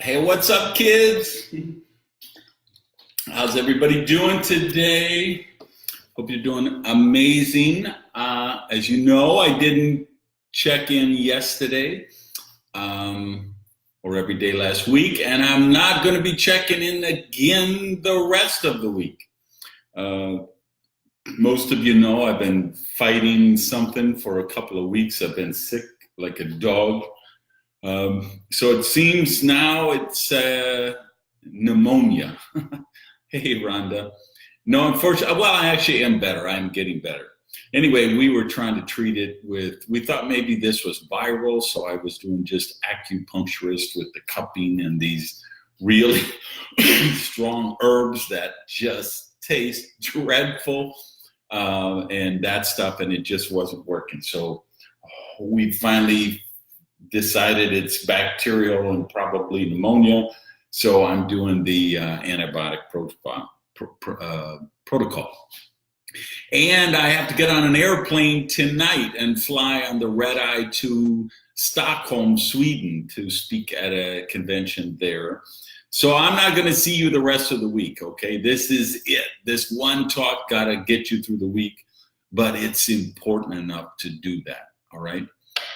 Hey, what's up, kids? How's everybody doing today? Hope you're doing amazing. As you know, I didn't check in yesterday or every day last week, and I'm not going to be checking in again the rest of the week. Most of you know I've been fighting something for a couple of weeks. I've been sick like a dog. So it seems now it's pneumonia. Hey, Rhonda. No, unfortunately, well, I actually am better. I'm getting better. Anyway, we were trying to treat it with, we thought maybe this was viral, so I was doing just acupuncturist with the cupping and these really strong herbs that just taste dreadful and that stuff, and it just wasn't working. So we finally decided it's bacterial and probably pneumonia. So I'm doing the antibiotic protocol. And I have to get on an airplane tonight and fly on the red eye to Stockholm, Sweden to speak at a convention there. So I'm not going to see you the rest of the week, okay? This is it. This one talk got to get you through the week, but it's important enough to do that, all right?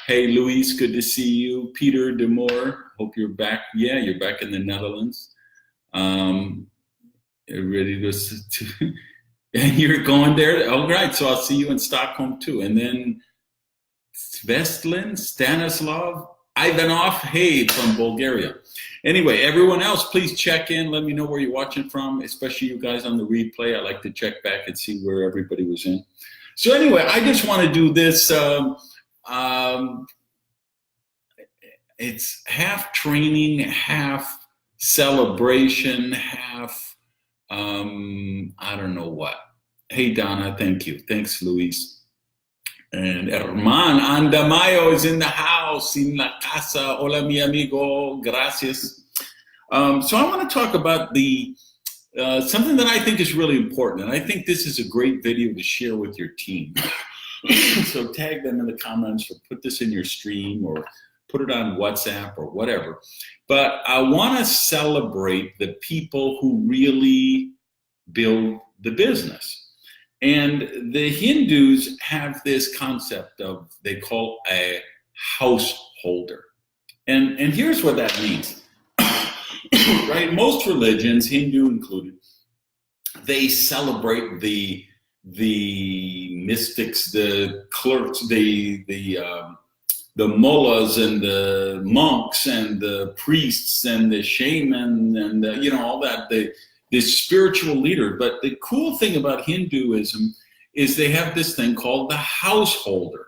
Hey, Luis, good to see you. Peter Demore, hope you're back. Yeah, you're back in the Netherlands. Ready to and you're going there? All right, so I'll see you in Stockholm too. And then Svetlin, Stanislav, Ivanov, hey, from Bulgaria. Anyway, everyone else, please check in. Let me know where you're watching from, especially you guys on the replay. I like to check back and see where everybody was in. So anyway, I just want to do this. It's half training, half celebration, half I don't know what. Hey Donna, thank you. Thanks, Luis. And Herman Andamayo is in the house, in la casa. Hola, mi amigo. Gracias. So I want to talk about the something that I think is really important, and I think this is a great video to share with your team. So tag them in the comments or put this in your stream or put it on WhatsApp or whatever. But I want to celebrate the people who really build the business. And the Hindus have this concept of, they call a householder. And here's what that means, right? Most religions, Hindu included, they celebrate the mystics, the clerks, the mullahs and the monks and the priests and the shaman and all that, the spiritual leader. But the cool thing about Hinduism is they have this thing called the householder.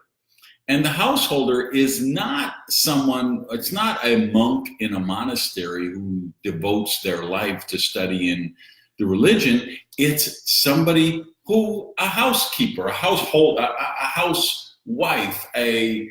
And the householder is not someone, it's not a monk in a monastery who devotes their life to studying the religion. It's somebody who, a housekeeper, a household, a housewife, a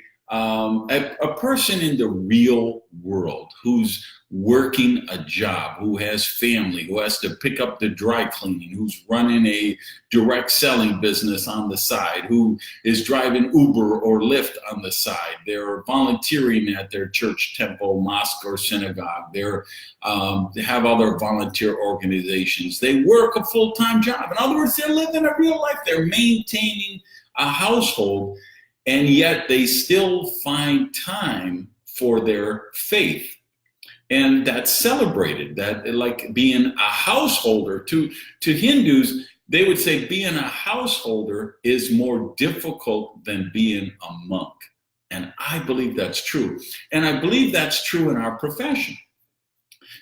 person in the real world who's working a job, who has family, who has to pick up the dry cleaning, who's running a direct selling business on the side, who is driving Uber or Lyft on the side. They're volunteering at their church, temple, mosque, or synagogue. They have other volunteer organizations. They work a full-time job. In other words, they're living a real life. They're maintaining a household, and yet they still find time for their faith. And that's celebrated, that like being a householder. To Hindus, they would say being a householder is more difficult than being a monk. And I believe that's true. And I believe that's true in our profession.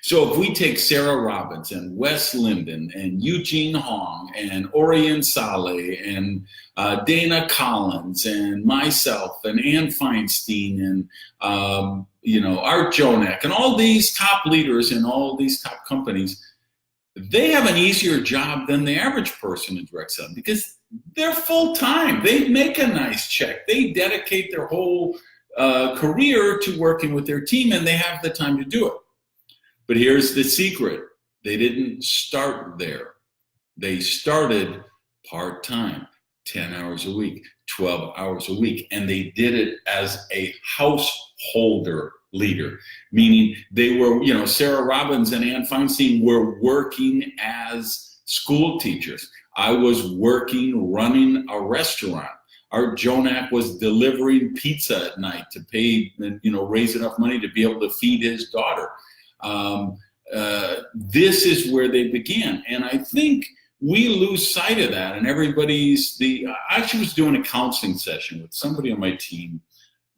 So if we take Sarah Robbins and Wes Linden and Eugene Hong and Orion Saleh and Dana Collins and myself and Ann Feinstein and Art Jonak and all these top leaders in all these top companies, they have an easier job than the average person in direct selling because they're full-time. They make a nice check. They dedicate their whole career to working with their team, and they have the time to do it. But here's the secret. They didn't start there. They started part-time, 10 hours a week, 12 hours a week, and they did it as a householder leader, meaning they were, you know, Sarah Robbins and Ann Feinstein were working as school teachers. I was working, running a restaurant. Art Jonak was delivering pizza at night to pay, you know, raise enough money to be able to feed his daughter. This is where they began. And I think we lose sight of that. And I actually was doing a counseling session with somebody on my team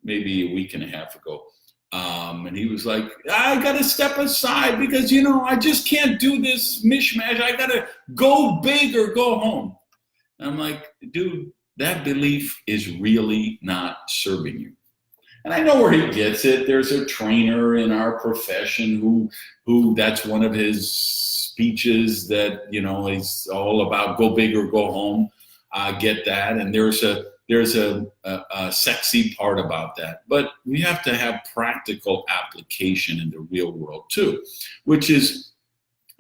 maybe a week and a half ago. And he was like, I got to step aside because, you know, I just can't do this mishmash. I got to go big or go home. And I'm like, dude, that belief is really not serving you. And I know where he gets it. There's a trainer in our profession who that's one of his speeches that, you know, is all about go big or go home. I get that. And there's a sexy part about that. But we have to have practical application in the real world too, which is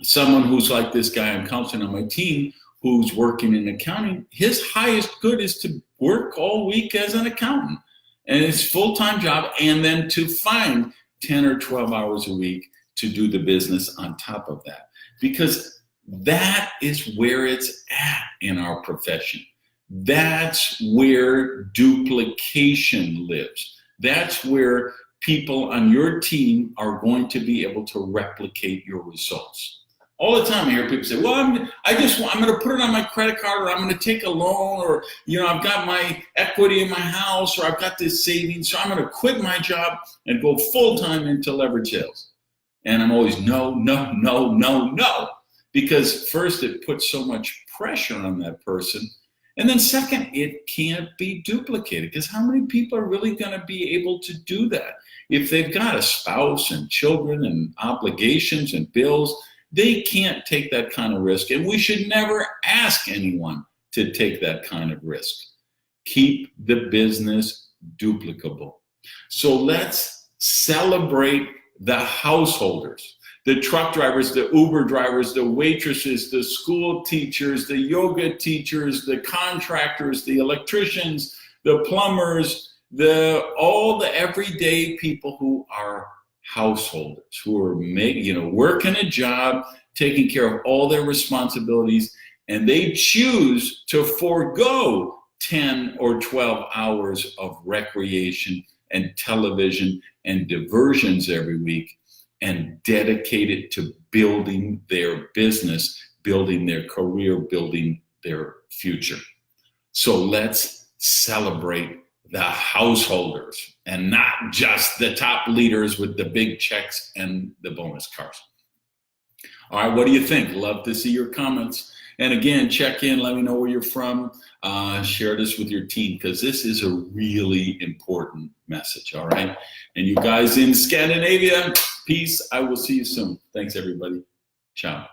someone who's like this guy I'm counseling on my team who's working in accounting. His highest good is to work all week as an accountant. And it's a full-time job, and then to find 10 or 12 hours a week to do the business on top of that. Because that is where it's at in our profession. That's where duplication lives. That's where people on your team are going to be able to replicate your results. All the time I hear people say, well, I'm going to put it on my credit card, or I'm going to take a loan, or, you know, I've got my equity in my house, or I've got this savings, so I'm going to quit my job and go full-time into leverage sales. And I'm always, no. Because first, it puts so much pressure on that person. And then second, it can't be duplicated, because how many people are really going to be able to do that? If they've got a spouse and children and obligations and bills, they can't take that kind of risk, and we should never ask anyone to take that kind of risk. Keep the business duplicable. So let's celebrate the householders, the truck drivers, the Uber drivers, the waitresses, the school teachers, the yoga teachers, the contractors, the electricians, the plumbers, all the everyday people who are householders, who are working a job, taking care of all their responsibilities, and they choose to forego 10 or 12 hours of recreation and television and diversions every week and dedicate it to building their business, building their career, building their future. So let's celebrate the householders and not just the top leaders with the big checks and the bonus cars. All right, what do you think? Love to see your comments. And again, check in, let me know where you're from. Share this with your team, because this is a really important message, all right? And you guys in Scandinavia, peace. I will see you soon. Thanks, everybody. Ciao.